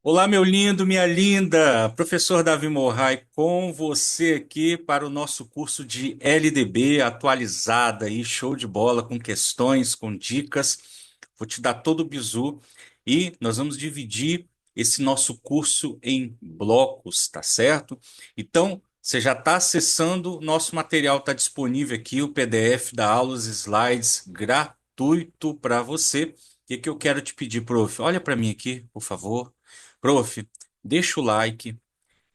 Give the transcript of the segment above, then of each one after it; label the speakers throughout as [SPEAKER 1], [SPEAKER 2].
[SPEAKER 1] Olá, meu lindo, minha linda, professor Davi Morrai, com você aqui para o nosso curso de LDB atualizada aí, show de bola, com questões, com dicas. Vou te dar todo o bizu e nós vamos dividir esse nosso curso em blocos, tá certo? Então, você já está acessando, nosso material está disponível aqui, o PDF da aula, os slides gratuito para você. O que que eu quero te pedir, prof? Olha para mim aqui, por favor. Prof, deixa o like,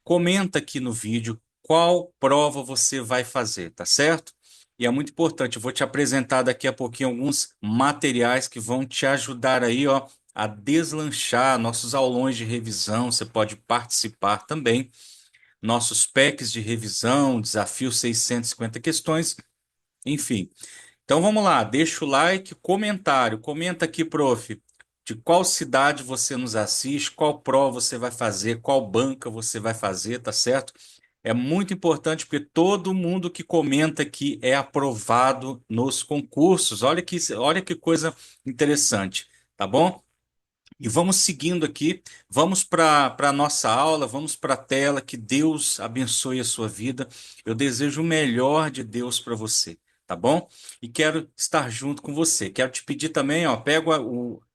[SPEAKER 1] comenta aqui no vídeo qual prova você vai fazer, tá certo? E é muito importante, eu vou te apresentar daqui a pouquinho alguns materiais que vão te ajudar aí, ó, a deslanchar nossos aulões de revisão. Você pode participar também, nossos packs de revisão, desafio 650 questões, enfim. Então vamos lá, deixa o like, comentário. Comenta aqui, prof, de qual cidade você nos assiste, qual prova você vai fazer, qual banca você vai fazer, tá certo? É muito importante porque todo mundo que comenta aqui é aprovado nos concursos. Olha que coisa interessante, tá bom? E vamos seguindo aqui, vamos para a nossa aula, vamos para a tela, que Deus abençoe a sua vida. Eu desejo o melhor de Deus para você, tá bom? E quero estar junto com você. Quero te pedir também, ó,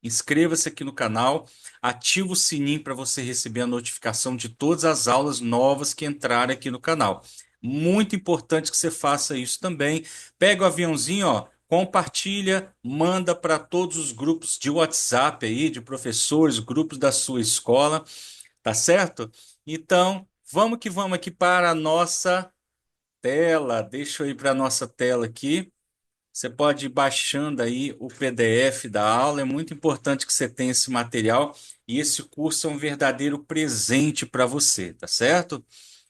[SPEAKER 1] inscreva-se aqui no canal, ativa o sininho para você receber a notificação de todas as aulas novas que entrarem aqui no canal. Muito importante que você faça isso também. Pega o aviãozinho, ó. Compartilha, manda para todos os grupos de WhatsApp aí, de professores, grupos da sua escola, tá certo? Então, vamos que vamos aqui para a nossa tela. Deixa eu ir para a nossa tela aqui. Você pode ir baixando aí o PDF da aula. É muito importante que você tenha esse material e esse curso é um verdadeiro presente para você, tá certo?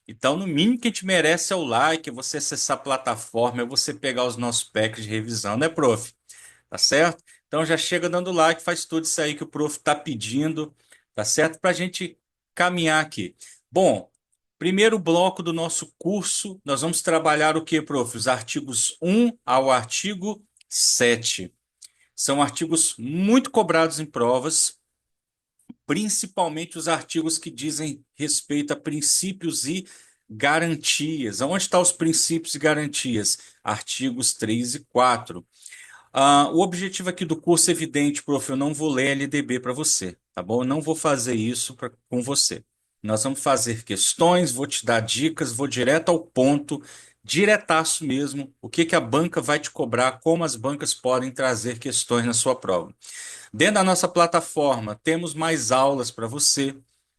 [SPEAKER 1] Então, no mínimo que a gente merece é o like, é você acessar a plataforma, é você pegar os nossos packs de revisão, né, prof? Tá certo? Então já chega dando like, faz tudo isso aí que o prof está pedindo, tá certo? Para a gente caminhar aqui. Bom, primeiro bloco do nosso curso, nós vamos trabalhar o que, prof? Os artigos 1 ao artigo 7. São artigos muito cobrados em provas, principalmente os artigos que dizem respeito a princípios e garantias. Onde estão os princípios e garantias? Artigos 3 e 4. O objetivo aqui do curso é evidente, prof. Eu não vou ler LDB para você, tá bom? Eu não vou fazer isso com você. Nós vamos fazer questões, vou te dar dicas, vou direto ao ponto, diretaço mesmo, o que que a banca vai te cobrar, como as bancas podem trazer questões na sua prova. Dentro da nossa plataforma, temos mais aulas para você,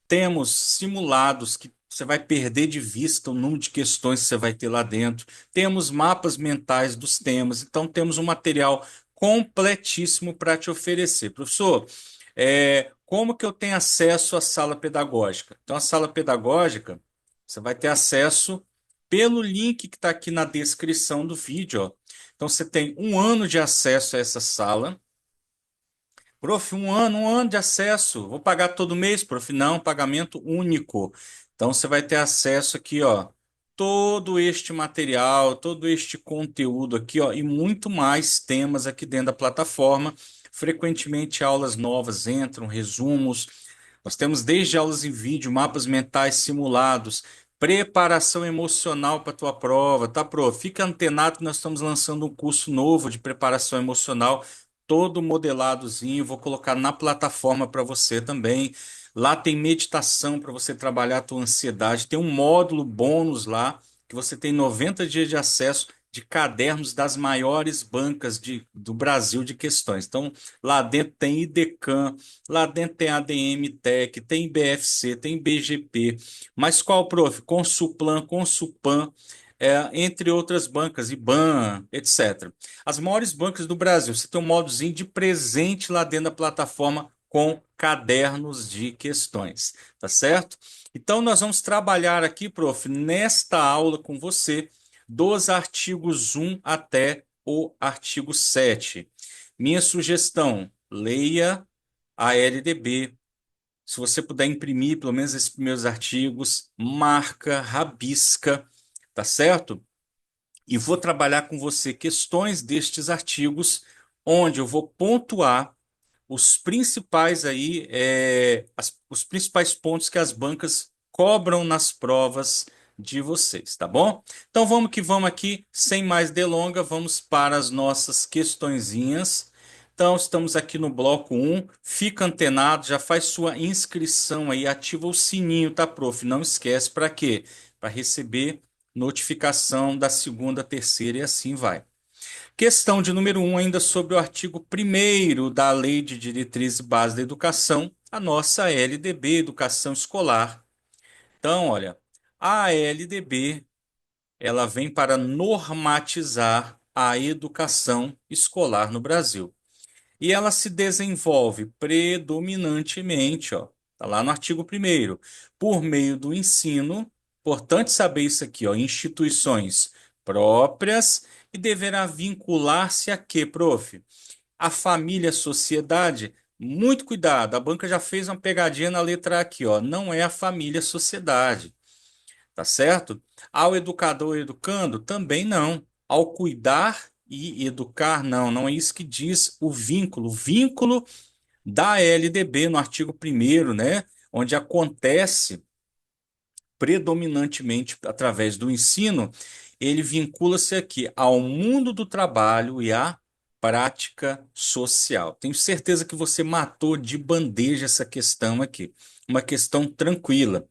[SPEAKER 1] temos simulados que você vai perder de vista o número de questões que você vai ter lá dentro, temos mapas mentais dos temas, então temos um material completíssimo para te oferecer. Professor, como que eu tenho acesso à sala pedagógica? Então, a sala pedagógica, você vai ter acesso pelo link que está aqui na descrição do vídeo, ó. Então, você tem um ano de acesso a essa sala. Prof, um ano de acesso. Vou pagar todo mês, prof. Não, pagamento único. Então você vai ter acesso aqui, ó, todo este material, todo este conteúdo aqui, ó, e muito mais temas aqui dentro da plataforma. Frequentemente aulas novas entram, resumos. Nós temos desde aulas em vídeo, mapas mentais simulados, preparação emocional para a tua prova, tá, prof? Fica antenado que nós estamos lançando um curso novo de preparação emocional todo modeladozinho, vou colocar na plataforma para você também. Lá tem meditação para você trabalhar a tua ansiedade, tem um módulo bônus lá que você tem 90 dias de acesso de cadernos das maiores bancas do Brasil de questões. Então, lá dentro tem IDECAM, lá dentro tem ADM Tech, tem BFC, tem BGP. Mas qual, prof? Consulplan, Consulpan, entre outras bancas, IBAN, etc. As maiores bancas do Brasil. Você tem um modozinho de presente lá dentro da plataforma com cadernos de questões, tá certo? Então, nós vamos trabalhar aqui, prof, nesta aula com você, dos artigos 1 até o artigo 7. Minha sugestão, leia a LDB. Se você puder imprimir pelo menos esses primeiros artigos, marca, rabisca, tá certo? E vou trabalhar com você questões destes artigos, onde eu vou pontuar os principais aí, os principais pontos que as bancas cobram nas provas de vocês, tá bom? Então vamos que vamos aqui, sem mais delonga, vamos para as nossas questõezinhas. Então estamos aqui no bloco um. Fica antenado, já faz sua inscrição aí, ativa o sininho, tá, prof? Não esquece para quê? Para receber notificação da segunda, terceira e assim vai. Questão de número um, ainda sobre o artigo primeiro da Lei de Diretriz e Base da Educação, a nossa LDB, Educação Escolar. Então, olha, a LDB, ela vem para normatizar a educação escolar no Brasil. E ela se desenvolve predominantemente, ó, tá lá no artigo primeiro, por meio do ensino. Importante saber isso aqui, ó, instituições próprias e deverá vincular-se a quê, prof? A família, a sociedade. Muito cuidado, a banca já fez uma pegadinha na letra A aqui, ó. Não é a família, a sociedade, tá certo? Ao educador educando, também não. Ao cuidar e educar, não. Não é isso que diz o vínculo. O vínculo da LDB no artigo primeiro, né? Onde acontece predominantemente através do ensino, ele vincula-se aqui ao mundo do trabalho e à prática social. Tenho certeza que você matou de bandeja essa questão aqui. Uma questão tranquila.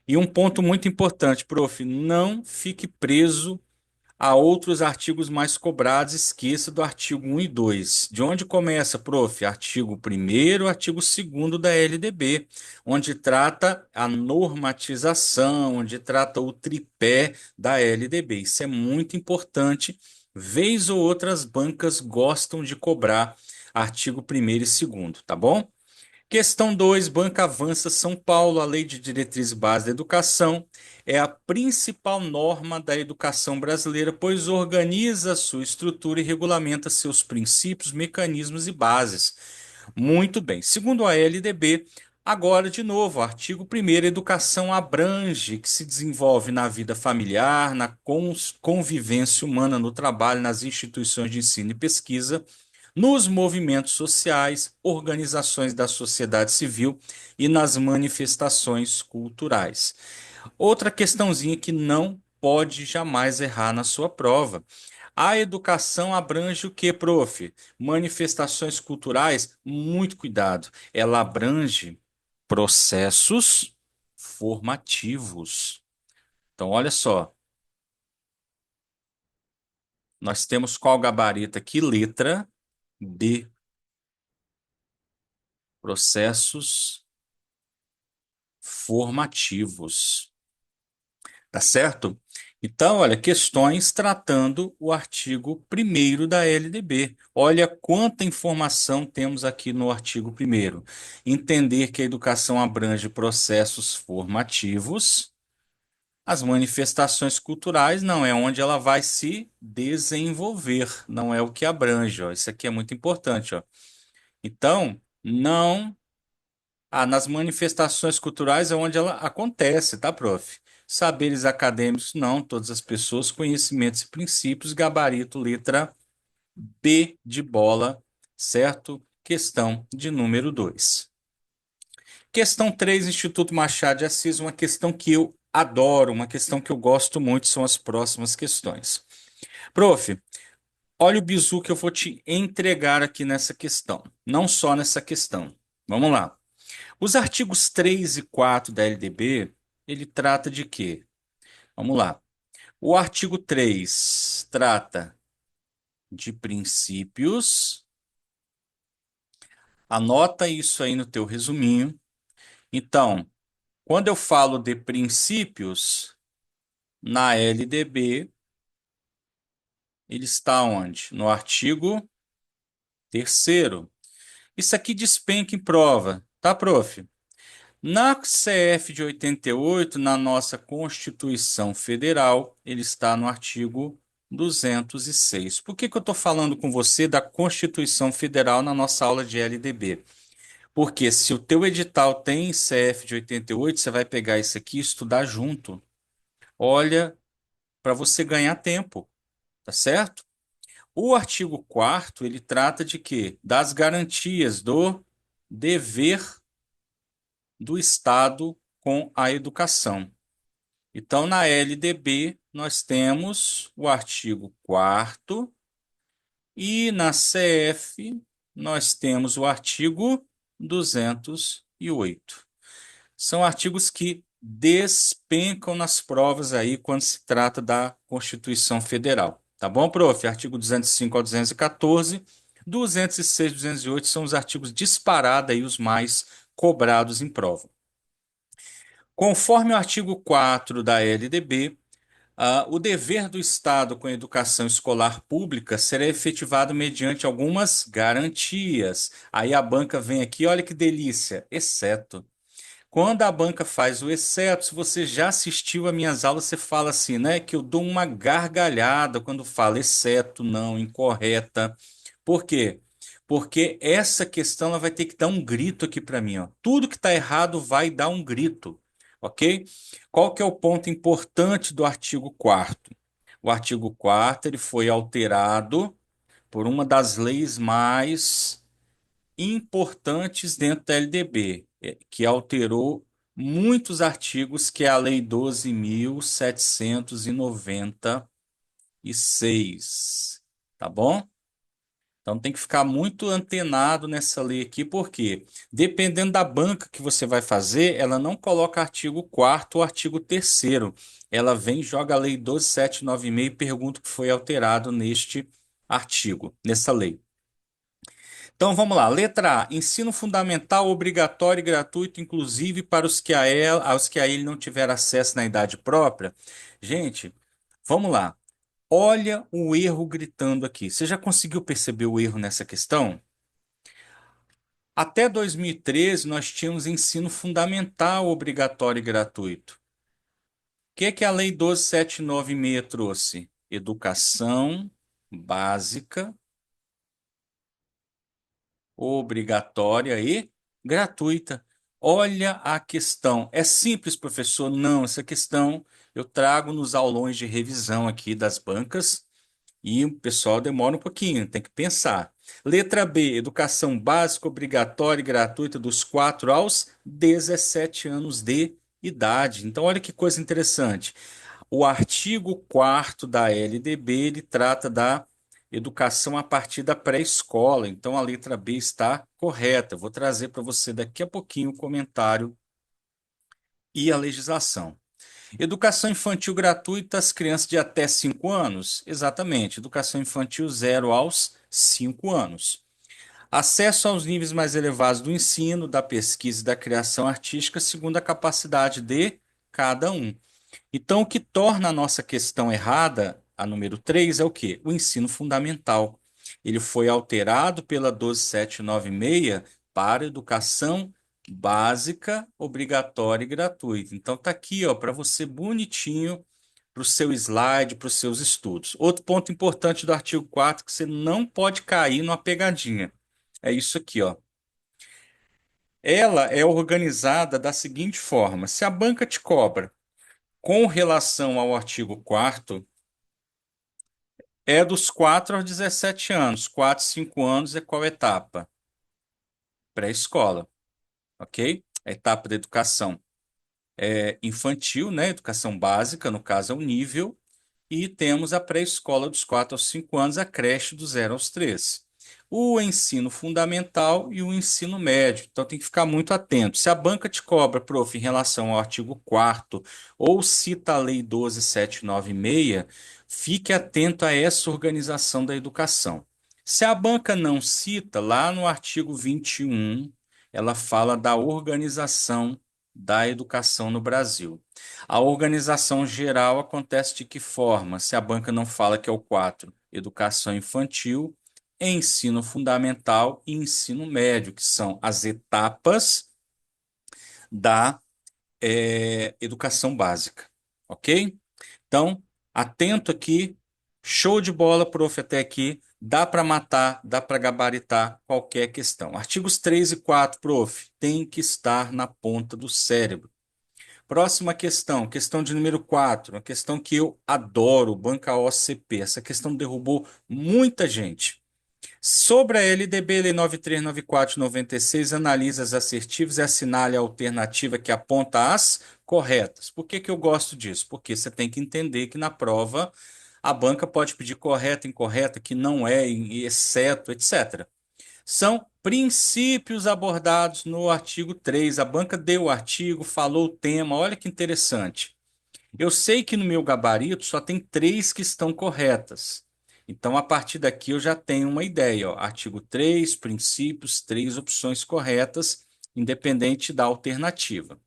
[SPEAKER 1] E um ponto muito importante, prof, não fique preso a outros artigos mais cobrados, esqueça do artigo 1 e 2. De onde começa, prof? Artigo 1º, artigo 2º da LDB, onde trata a normatização, onde trata o tripé da LDB. Isso é muito importante. Vez ou outras bancas gostam de cobrar artigo 1º e 2º, tá bom? Questão 2, Banca Avança São Paulo, a Lei de Diretriz e Base da Educação, é a principal norma da educação brasileira, pois organiza sua estrutura e regulamenta seus princípios, mecanismos e bases. Muito bem. Segundo a LDB, agora de novo, artigo 1º, educação abrange, que se desenvolve na vida familiar, na convivência humana, no trabalho, nas instituições de ensino e pesquisa, nos movimentos sociais, organizações da sociedade civil e nas manifestações culturais. Outra questãozinha que não pode jamais errar na sua prova. A educação abrange o que, prof? Manifestações culturais? Muito cuidado. Ela abrange processos formativos. Então, olha só, nós temos qual gabarito aqui? Letra D. Processos formativos. Tá certo? Então, olha, questões tratando o artigo 1º da LDB. Olha quanta informação temos aqui no artigo 1º. Entender que a educação abrange processos formativos. As manifestações culturais não é onde ela vai se desenvolver, não é o que abrange, ó. Isso aqui é muito importante, ó. Então, não nas manifestações culturais é onde ela acontece, tá, prof? Saberes acadêmicos, não, todas as pessoas, conhecimentos e princípios, gabarito, letra B de bola, certo? Questão de número 2. Questão 3, Instituto Machado de Assis, uma questão que eu adoro, uma questão que eu gosto muito, são as próximas questões. Prof, olha o bizu que eu vou te entregar aqui nessa questão, não só nessa questão. Vamos lá. Os artigos 3 e 4 da LDB, ele trata de quê? Vamos lá. O artigo 3 trata de princípios. Anota isso aí no teu resuminho. Então, quando eu falo de princípios, na LDB, ele está onde? No artigo 3º. Isso aqui despenca em prova, tá, prof? Na CF de 88, na nossa Constituição Federal, ele está no artigo 206. Por que que eu estou falando com você da Constituição Federal na nossa aula de LDB? Porque se o teu edital tem CF de 88, você vai pegar isso aqui e estudar junto. Olha, para você ganhar tempo, tá certo? O artigo 4º, ele trata de quê? Das garantias do dever do Estado com a educação. Então, na LDB, nós temos o artigo 4º e na CF nós temos o artigo 208. São artigos que despencam nas provas aí quando se trata da Constituição Federal. Tá bom, prof? Artigo 205 ao 214, 206 e 208 são os artigos disparados aí os mais cobrados em prova. Conforme o artigo 4 da LDB, o dever do Estado com a educação escolar pública será efetivado mediante algumas garantias. Aí a banca vem aqui, olha que delícia, exceto. Quando a banca faz o exceto, se você já assistiu a minhas aulas, você fala assim, né? Que eu dou uma gargalhada quando falo exceto, não, incorreta. Por quê? Porque essa questão ela vai ter que dar um grito aqui para mim, ó. Tudo que está errado vai dar um grito, ok? Qual que é o ponto importante do artigo 4º? O artigo 4º ele foi alterado por uma das leis mais importantes dentro da LDB, que alterou muitos artigos, que é a Lei 12.796, tá bom? Então tem que ficar muito antenado nessa lei aqui, porque dependendo da banca que você vai fazer, ela não coloca artigo 4º ou artigo 3º. Ela vem, joga a Lei 12.796 e pergunta o que foi alterado neste artigo, nessa lei. Então vamos lá. Letra A. Ensino fundamental obrigatório e gratuito, inclusive para os que aos que a ele não tiver acesso na idade própria. Gente, vamos lá. Olha o erro gritando aqui. Você já conseguiu perceber o erro nessa questão? Até 2013, nós tínhamos ensino fundamental obrigatório e gratuito. O que a Lei 12.796 trouxe? Educação básica, obrigatória e gratuita. Olha a questão. É simples, professor? Não, essa questão eu trago nos aulões de revisão aqui das bancas e o pessoal demora um pouquinho, tem que pensar. Letra B, educação básica, obrigatória e gratuita dos 4 aos 17 anos de idade. Então, olha que coisa interessante. O artigo 4º da LDB, ele trata da educação a partir da pré-escola. Então, a letra B está correta. Eu vou trazer para você daqui a pouquinho o comentário e a legislação. Educação infantil gratuita às crianças de até 5 anos? Exatamente. Educação infantil 0 aos 5 anos. Acesso aos níveis mais elevados do ensino, da pesquisa e da criação artística, segundo a capacidade de cada um. Então, o que torna a nossa questão errada, a número 3, é o quê? O ensino fundamental. Ele foi alterado pela 12796 para educação básica, obrigatória e gratuita. Então, tá aqui, ó, para você bonitinho, para o seu slide, para os seus estudos. Outro ponto importante do artigo 4 que você não pode cair numa pegadinha. É isso aqui, ó. Ela é organizada da seguinte forma: se a banca te cobra com relação ao artigo 4º, é dos 4 aos 17 anos. 4, 5 anos é qual etapa? Pré-escola, ok? A etapa da educação infantil, né? Educação básica, no caso é o nível, e temos a pré-escola dos 4 aos 5 anos, a creche do 0 aos 3. O ensino fundamental e o ensino médio. Então tem que ficar muito atento. Se a banca te cobra, prof, em relação ao artigo 4º ou cita a Lei 12.796, fique atento a essa organização da educação. Se a banca não cita, lá no artigo 21, ela fala da organização da educação no Brasil. A organização geral acontece de que forma? Se a banca não fala que é o 4, educação infantil, ensino fundamental e ensino médio, que são as etapas da educação básica, ok? Então, atento aqui, show de bola, prof, até aqui, dá para matar, dá para gabaritar qualquer questão. Artigos 3 e 4, prof, tem que estar na ponta do cérebro. Próxima questão, questão de número 4, uma questão que eu adoro, banca OCP. Essa questão derrubou muita gente. Sobre a LDB, Lei 9394/96, analisa as assertivas e assinale a alternativa que aponta as corretas. Por que que eu gosto disso? Porque você tem que entender que na prova a banca pode pedir correta, incorreta, que não é, exceto, etc. São princípios abordados no artigo 3. A banca deu o artigo, falou o tema. Olha que interessante. Eu sei que no meu gabarito só tem três que estão corretas. Então, a partir daqui, eu já tenho uma ideia. Ó. Artigo 3, princípios, três opções corretas, independente da alternativa.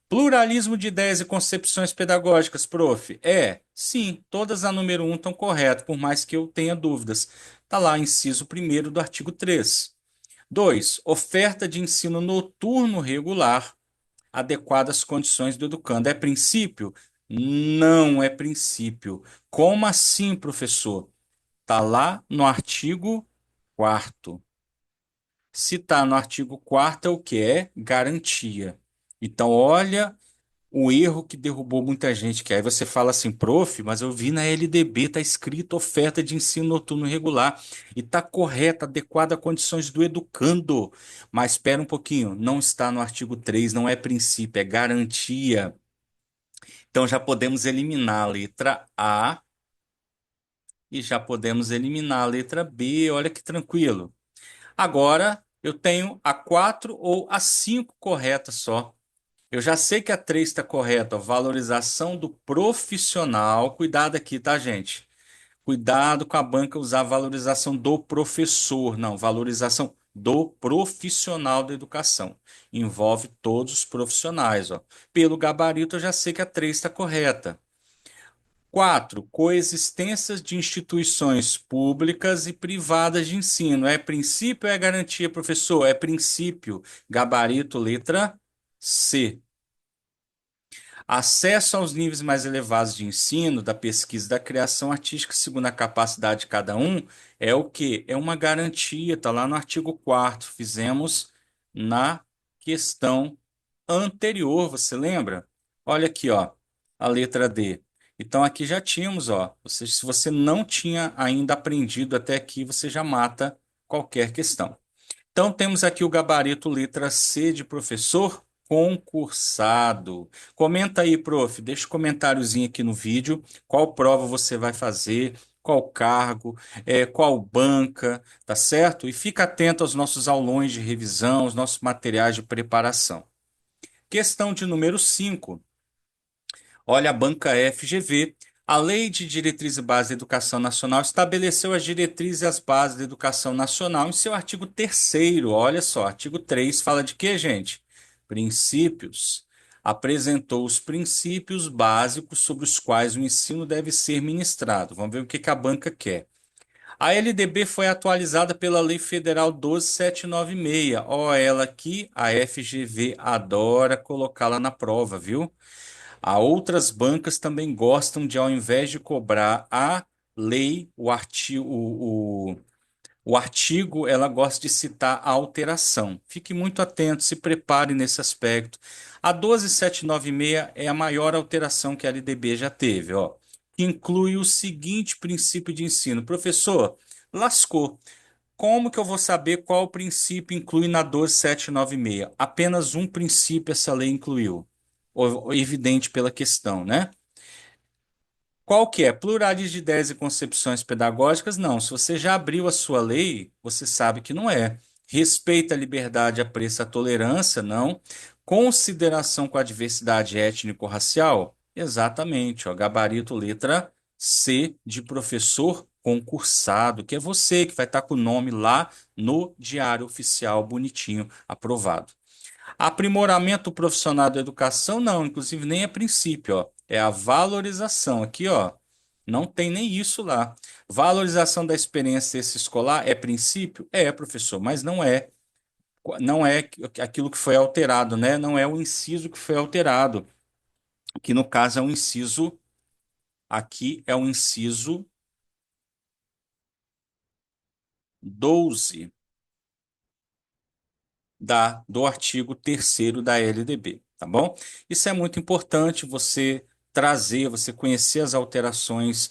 [SPEAKER 1] Pluralismo de ideias e concepções pedagógicas, prof. Sim, todas a número um estão corretas, por mais que eu tenha dúvidas. Está lá, inciso primeiro do artigo 3. 2. Oferta de ensino noturno regular, adequada às condições do educando. É princípio? Não é princípio. Como assim, professor? Está lá no artigo 4º. Se está no artigo 4º, é o que é? Garantia. Então, olha o erro que derrubou muita gente, que aí você fala assim, prof, mas eu vi na LDB, tá escrito oferta de ensino noturno regular e tá correta, adequada a condições do educando. Mas espera um pouquinho, não está no artigo 3, não é princípio, é garantia. Então já podemos eliminar a letra A e já podemos eliminar a letra B, olha que tranquilo. Agora eu tenho a 4 ou a 5 corretas só. Eu já sei que a 3 está correta, ó, valorização do profissional. Cuidado aqui, tá, gente? Cuidado com a banca usar valorização do professor. Não, valorização do profissional da educação. Envolve todos os profissionais, ó. Pelo gabarito, eu já sei que a 3 está correta. 4. Coexistências de instituições públicas e privadas de ensino. É princípio ou é garantia, professor? É princípio. Gabarito, letra C. Acesso aos níveis mais elevados de ensino, da pesquisa e da criação artística, segundo a capacidade de cada um, é o quê? É uma garantia, está lá no artigo 4º. Fizemos na questão anterior, você lembra? Olha aqui, ó, a letra D. Então aqui já tínhamos, ó, se você não tinha ainda aprendido até aqui, você já mata qualquer questão. Então, temos aqui o gabarito letra C de professor concursado. Comenta aí, prof. Deixa um comentáriozinho aqui no vídeo. Qual prova você vai fazer? Qual cargo? Qual banca? Tá certo? E fica atento aos nossos aulões de revisão, aos nossos materiais de preparação. Questão de número 5. Olha a banca FGV. A Lei de Diretriz e Bases da Educação Nacional estabeleceu as diretrizes e as bases da educação nacional em seu artigo 3º. Olha só, artigo 3 fala de quê, gente? Princípios. Apresentou os princípios básicos sobre os quais o ensino deve ser ministrado. Vamos ver o que que a banca quer. A LDB foi atualizada pela Lei Federal 12.796. Ó, ela aqui, a FGV adora colocá-la na prova, viu? Há outras bancas também gostam de, ao invés de cobrar a lei, o artigo, ela gosta de citar a alteração. Fique muito atento, se prepare nesse aspecto. A 12.796 é a maior alteração que a LDB já teve, ó, que inclui o seguinte princípio de ensino. Professor, lascou. Como que eu vou saber qual princípio inclui na 12.796? Apenas um princípio essa lei incluiu. Evidente pela questão, né? Qual que é? Pluralismo de ideias e concepções pedagógicas? Não. Se você já abriu a sua lei, você sabe que não é. Respeito à liberdade, apreço à tolerância? Não. Consideração com a diversidade étnico-racial? Exatamente. Ó, gabarito letra C de professor concursado, que é você que vai estar com o nome lá no Diário Oficial, bonitinho, aprovado. Aprimoramento profissional da educação, não, inclusive nem é princípio, ó. É a valorização. Aqui, ó, não tem nem isso lá. Valorização da experiência escolar é princípio? É, professor, mas não é aquilo que foi alterado, né? Não é o inciso que foi alterado, que no caso é um inciso, aqui é um inciso 12 do artigo 3º da LDB. tá bom? Isso é muito importante você trazer, você conhecer as alterações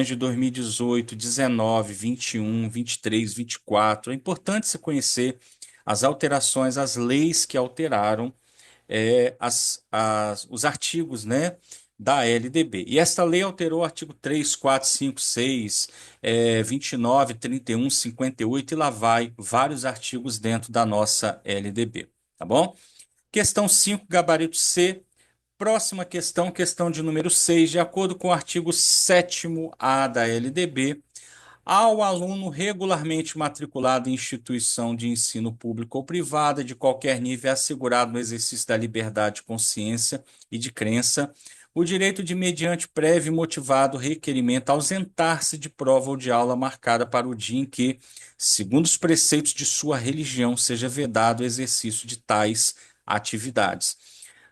[SPEAKER 1] de 2018, 19, 21, 23, 24. É importante você conhecer as alterações, as leis que alteraram os artigos, né, da LDB. E esta lei alterou o artigo 3, 4, 5, 6, 29, 31, 58 e lá vai vários artigos dentro da nossa LDB, tá bom? Questão 5, gabarito C. Próxima questão, questão de número 6, de acordo com o artigo 7º-A da LDB, ao aluno regularmente matriculado em instituição de ensino público ou privada de qualquer nível é assegurado no exercício da liberdade de consciência e de crença o direito de, mediante prévio e motivado requerimento, ausentar-se de prova ou de aula marcada para o dia em que, segundo os preceitos de sua religião, seja vedado o exercício de tais atividades,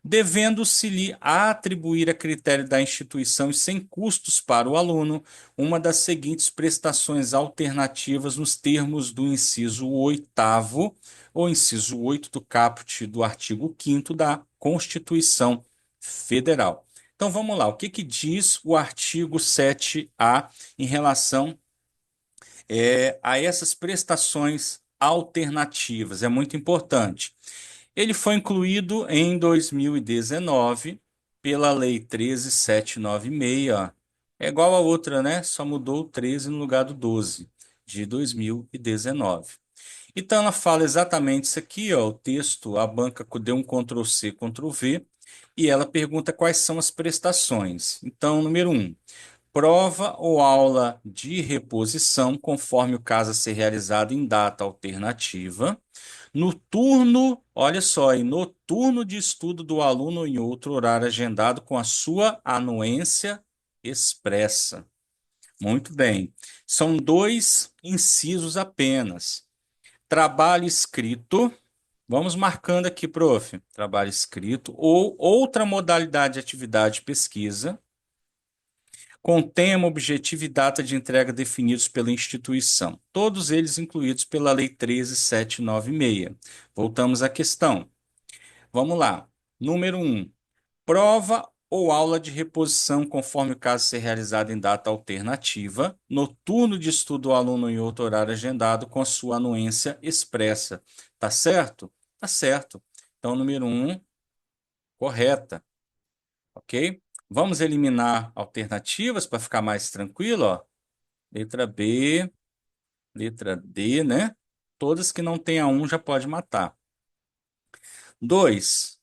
[SPEAKER 1] devendo-se-lhe atribuir a critério da instituição e sem custos para o aluno uma das seguintes prestações alternativas nos termos do inciso 8º ou inciso 8 do caput do artigo 5º da Constituição Federal. Então vamos lá, o que que diz o artigo 7A em relação a essas prestações alternativas? É muito importante. Ele foi incluído em 2019 pela Lei 13.796. Ó. É igual a outra, né? Só mudou o 13 no lugar do 12, de 2019. Então, ela fala exatamente isso aqui, ó, o texto, a banca deu um Ctrl+C, Ctrl+V, e ela pergunta quais são as prestações. Então, número 1, prova ou aula de reposição, conforme o caso a ser realizado em data alternativa. No turno, olha só, e no turno de estudo do aluno em outro horário agendado com a sua anuência expressa. Muito bem. São dois incisos apenas. Trabalho escrito. Vamos marcando aqui, prof. Trabalho escrito ou outra modalidade de atividade de pesquisa com tema, objetivo e data de entrega definidos pela instituição, todos eles incluídos pela Lei 13.796. Voltamos à questão. Vamos lá. Número 1. Prova ou aula de reposição, conforme o caso ser realizado em data alternativa, no turno de estudo do aluno em outro horário agendado, com a sua anuência expressa. Tá certo? Tá certo. Então, número 1, correta. Ok? Vamos eliminar alternativas para ficar mais tranquilo, ó. Letra B, letra D, né? Todas que não tenha um já pode matar. 2.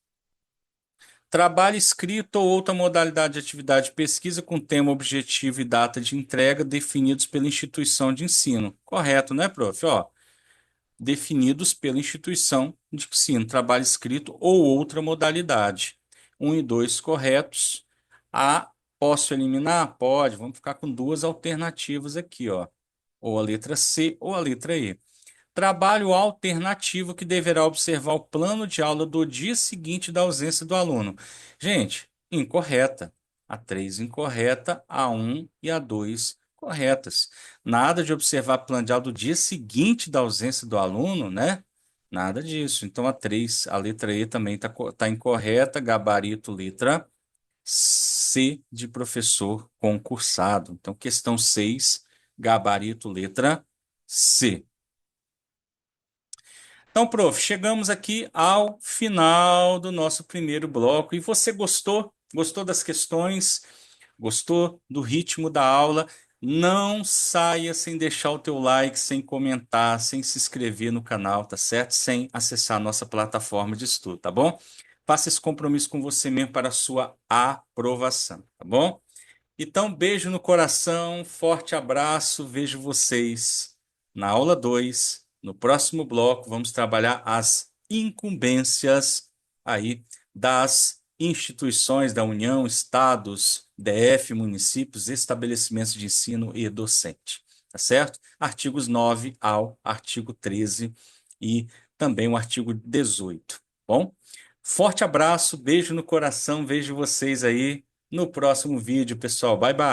[SPEAKER 1] Trabalho escrito ou outra modalidade de atividade de pesquisa com tema, objetivo e data de entrega definidos pela instituição de ensino. Correto, né, prof? Ó, definidos pela instituição de ensino. Trabalho escrito ou outra modalidade. 1 e 2 corretos. A, posso eliminar? Pode. Vamos ficar com duas alternativas aqui, ó. Ou a letra C ou a letra E. Trabalho alternativo que deverá observar o plano de aula do dia seguinte da ausência do aluno. Gente, incorreta. A 3 incorreta, a 1 e a 2 corretas. Nada de observar plano de aula do dia seguinte da ausência do aluno, né? Nada disso. Então a 3, a letra E também está incorreta, gabarito letra C de professor concursado. Então questão 6, gabarito letra C. Então, prof, chegamos aqui ao final do nosso primeiro bloco. E você gostou? Gostou das questões? Gostou do ritmo da aula? Não saia sem deixar o teu like, sem comentar, sem se inscrever no canal, tá certo? Sem acessar a nossa plataforma de estudo, tá bom? Faça esse compromisso com você mesmo para a sua aprovação, tá bom? Então, beijo no coração, forte abraço, vejo vocês na aula 2. No próximo bloco, vamos trabalhar as incumbências aí das instituições da União, estados, DF, municípios, estabelecimentos de ensino e docente. Tá certo? Artigos 9 ao artigo 13 e também o artigo 18. Bom? Forte abraço, beijo no coração, vejo vocês aí no próximo vídeo, pessoal. Bye, bye.